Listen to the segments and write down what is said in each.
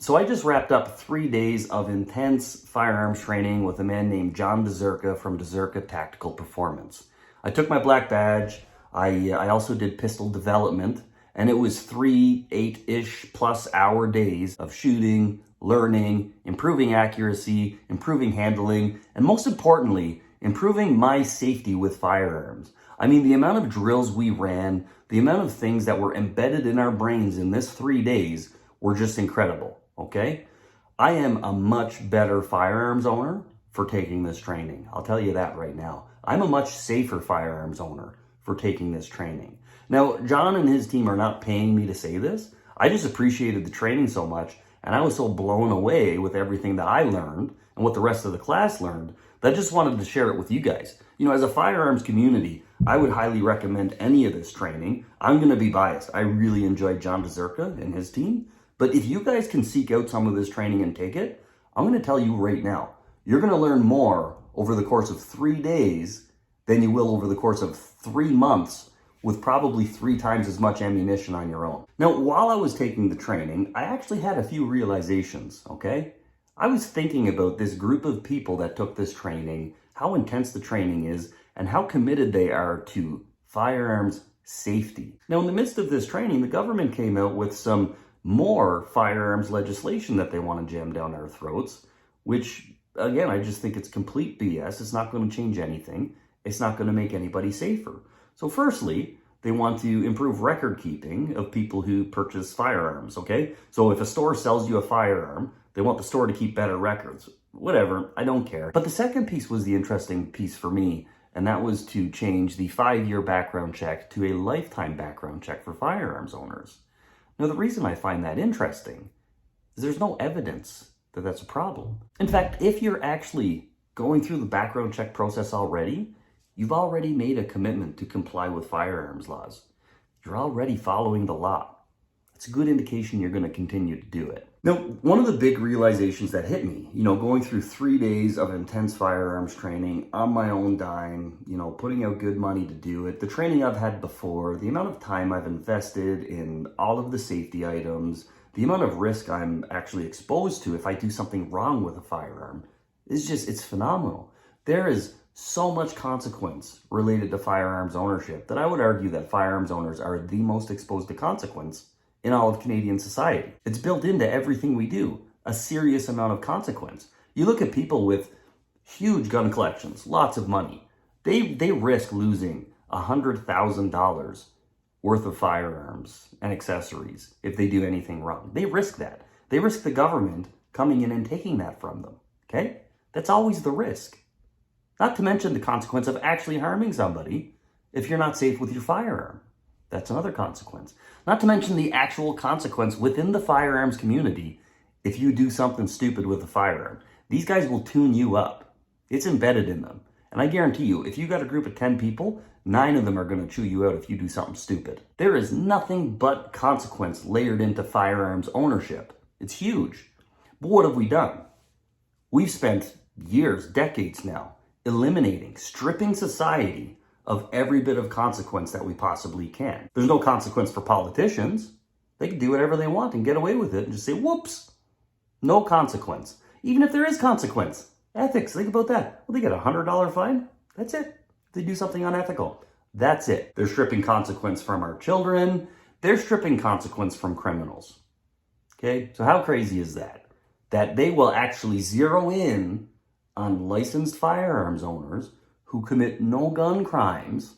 So I just wrapped up 3 days of intense firearms training with a man named John Dezerka from Dezerka Tactical Performance. I took my black badge. I also did pistol development, and it was 3 8-ish plus hour days of shooting, learning, improving accuracy, improving handling, and most importantly, improving my safety with firearms. I mean, the amount of drills we ran, the amount of things that were embedded in our brains in this 3 days were just incredible, okay? I am a much better firearms owner for taking this training. I'll tell you that right now. I'm a much safer firearms owner for taking this training. Now, John and his team are not paying me to say this. I just appreciated the training so much, and I was so blown away with everything that I learned and what the rest of the class learned that I just wanted to share it with you guys. You know, as a firearms community, I would highly recommend any of this training. I'm going to be biased. I really enjoyed John Dezerka and his team. But if you guys can seek out some of this training and take it, I'm going to tell you right now, you're going to learn more over the course of 3 days than you will over the course of 3 months with probably 3 times as much ammunition on your own. Now, while I was taking the training, I actually had a few realizations, okay? I was thinking about this group of people that took this training, how intense the training is, and how committed they are to firearms safety. Now, in the midst of this training, the government came out with some more firearms legislation that they want to jam down our throats, which, again, I just think it's complete BS. It's not going to change anything. It's not going to make anybody safer. So firstly, they want to improve record keeping of people who purchase firearms, okay? So if a store sells you a firearm, they want the store to keep better records. Whatever, I don't care. But the second piece was the interesting piece for me, and that was to change the 5-year background check to a lifetime background check for firearms owners. Now, the reason I find that interesting is there's no evidence that that's a problem. In fact, if you're actually going through the background check process already, you've already made a commitment to comply with firearms laws. You're already following the law. It's a good indication you're going to continue to do it. Now, one of the big realizations that hit me, going through 3 days of intense firearms training on my own dime, putting out good money to do it, the training I've had before, the amount of time I've invested in all of the safety items, the amount of risk I'm actually exposed to if I do something wrong with a firearm, it's phenomenal. There is so much consequence related to firearms ownership that I would argue that firearms owners are the most exposed to consequence in all of Canadian society. It's built into everything we do, a serious amount of consequence. You look at people with huge gun collections, lots of money. They risk losing $100,000 worth of firearms and accessories if they do anything wrong. They risk that. They risk the government coming in and taking that from them, okay? That's always the risk. Not to mention the consequence of actually harming somebody if you're not safe with your firearm. That's another consequence. Not to mention the actual consequence within the firearms community if you do something stupid with a firearm. These guys will tune you up. It's embedded in them. And I guarantee you, if you got a group of 10 people, 9 of them are going to chew you out if you do something stupid. There is nothing but consequence layered into firearms ownership. It's huge. But what have we done? We've spent years, decades now, eliminating, stripping society of every bit of consequence that we possibly can. There's no consequence for politicians. They can do whatever they want and get away with it and just say, whoops, no consequence. Even if there is consequence. Ethics, think about that. Well, they get a $100 fine. That's it. If they do something unethical. That's it. They're stripping consequence from our children. They're stripping consequence from criminals. Okay? So how crazy is that? That they will actually zero in on licensed firearms owners who commit no gun crimes,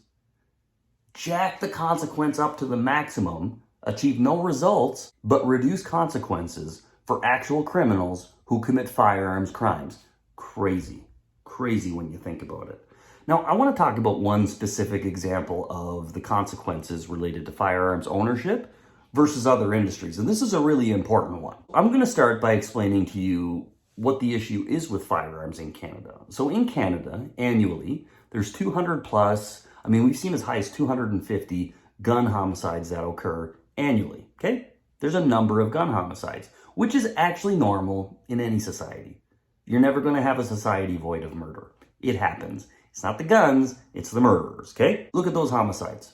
jack the consequence up to the maximum, achieve no results, but reduce consequences for actual criminals who commit firearms crimes. Crazy. Crazy when you think about it. Now, I want to talk about one specific example of the consequences related to firearms ownership versus other industries, and this is a really important one. I'm going to start by explaining to you what the issue is with firearms in Canada. So in Canada, annually, there's 200 plus, we've seen as high as 250 gun homicides that occur annually, okay? There's a number of gun homicides, which is actually normal in any society. You're never going to have a society void of murder. It happens. It's not the guns, it's the murderers, okay? Look at those homicides.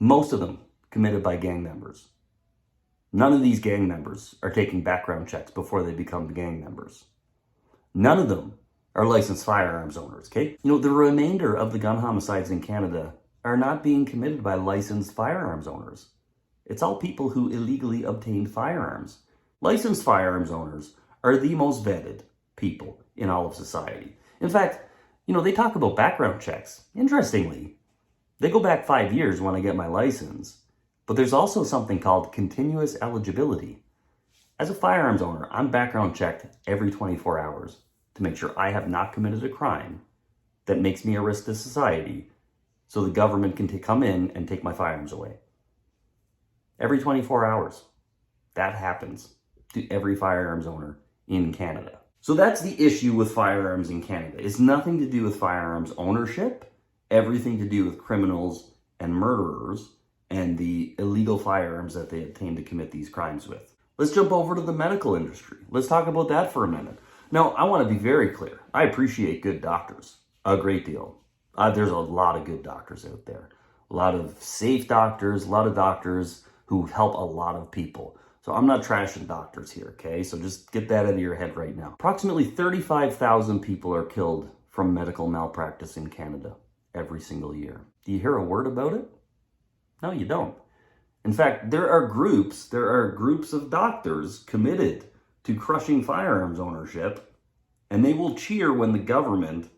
Most of them committed by gang members. None of these gang members are taking background checks before they become gang members. None of them are licensed firearms owners, okay? The remainder of the gun homicides in Canada are not being committed by licensed firearms owners. It's all people who illegally obtained firearms. Licensed firearms owners are the most vetted people in all of society. In fact, they talk about background checks. Interestingly, they go back 5 years when I get my license, but there's also something called continuous eligibility. As a firearms owner, I'm background checked every 24 hours to make sure I have not committed a crime that makes me a risk to society so the government can come in and take my firearms away. Every 24 hours. That happens to every firearms owner in Canada. So that's the issue with firearms in Canada. It's nothing to do with firearms ownership, everything to do with criminals and murderers and the illegal firearms that they obtain to commit these crimes with. Let's jump over to the medical industry. Let's talk about that for a minute. Now, I want to be very clear. I appreciate good doctors a great deal. There's a lot of good doctors out there. A lot of safe doctors, a lot of doctors who help a lot of people. So I'm not trashing doctors here, okay? So just get that out of your head right now. Approximately 35,000 people are killed from medical malpractice in Canada every single year. Do you hear a word about it? No, you don't. In fact, there are groups of doctors committed to crushing firearms ownership, and they will cheer when the government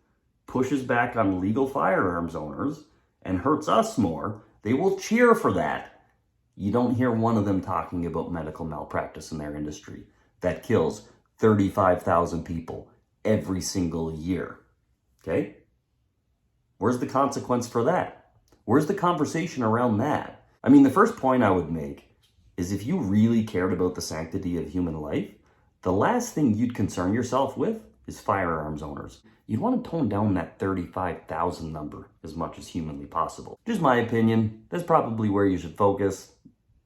pushes back on legal firearms owners and hurts us more. They will cheer for that. You don't hear one of them talking about medical malpractice in their industry that kills 35,000 people every single year. Okay? Where's the consequence for that? Where's the conversation around that? I mean, the first point I would make is if you really cared about the sanctity of human life, the last thing you'd concern yourself with is firearms owners. You'd want to tone down that 35,000 number as much as humanly possible. Just my opinion. That's probably where you should focus,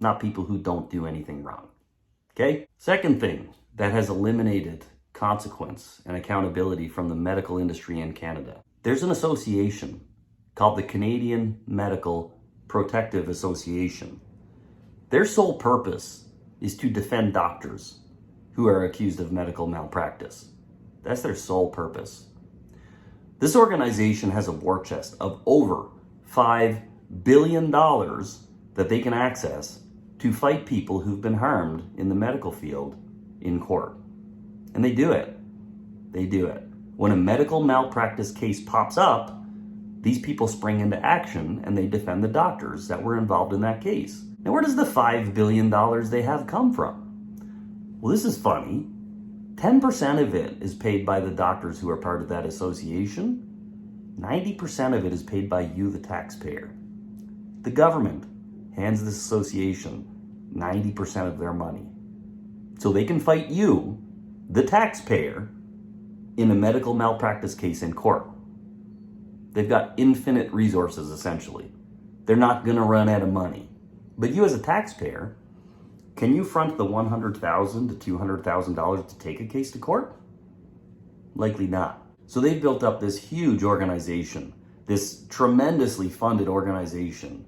not people who don't do anything wrong. Okay? Second thing that has eliminated consequence and accountability from the medical industry in Canada. There's an association called the Canadian Medical Protective Association. Their sole purpose is to defend doctors who are accused of medical malpractice. That's their sole purpose. This organization has a war chest of over $5 billion that they can access to fight people who've been harmed in the medical field in court. And they do it. They do it. When a medical malpractice case pops up, these people spring into action and they defend the doctors that were involved in that case. Now, where does the $5 billion they have come from? Well, this is funny. 10% of it is paid by the doctors who are part of that association. 90% of it is paid by you, the taxpayer. The government hands this association 90% of their money. So they can fight you, the taxpayer, in a medical malpractice case in court. They've got infinite resources, essentially. They're not going to run out of money. But you as a taxpayer, can you front the $100,000 to $200,000 to take a case to court? Likely not. So they've built up this huge organization, this tremendously funded organization,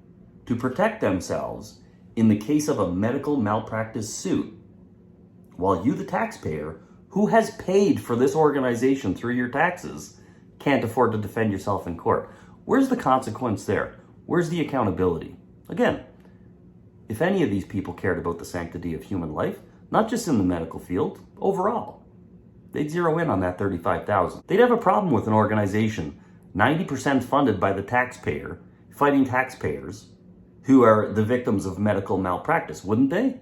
to protect themselves in the case of a medical malpractice suit, while you, the taxpayer, who has paid for this organization through your taxes, can't afford to defend yourself in court. Where's the consequence there? Where's the accountability? Again, if any of these people cared about the sanctity of human life, not just in the medical field, overall, they'd zero in on that 35,000. They'd have a problem with an organization 90% funded by the taxpayer, fighting taxpayers who are the victims of medical malpractice, wouldn't they?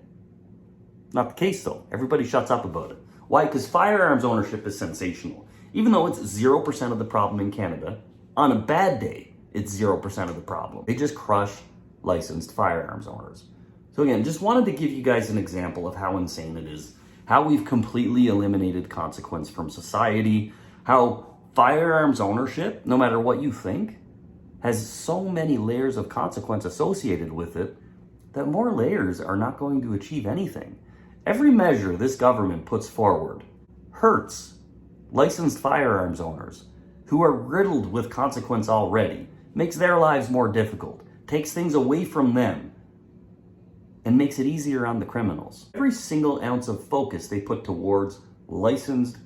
Not the case, though. Everybody shuts up about it. Why? Because firearms ownership is sensational. Even though it's 0% of the problem in Canada, on a bad day, it's 0% of the problem. They just crush licensed firearms owners. So again, just wanted to give you guys an example of how insane it is, how we've completely eliminated consequence from society, how firearms ownership, no matter what you think, has so many layers of consequence associated with it that more layers are not going to achieve anything. Every measure this government puts forward hurts licensed firearms owners who are riddled with consequence already, makes their lives more difficult, takes things away from them, and makes it easier on the criminals. Every single ounce of focus they put towards licensed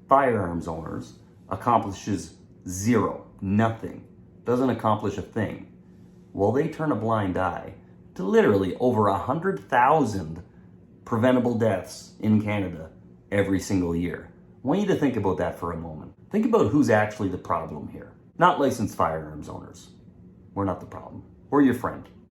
firearms owners accomplishes zero, nothing, doesn't accomplish a thing, while they turn a blind eye to literally over 100,000 preventable deaths in Canada every single year. I want you to think about that for a moment. Think about who's actually the problem here. Not licensed firearms owners. We're not the problem. We're your friend.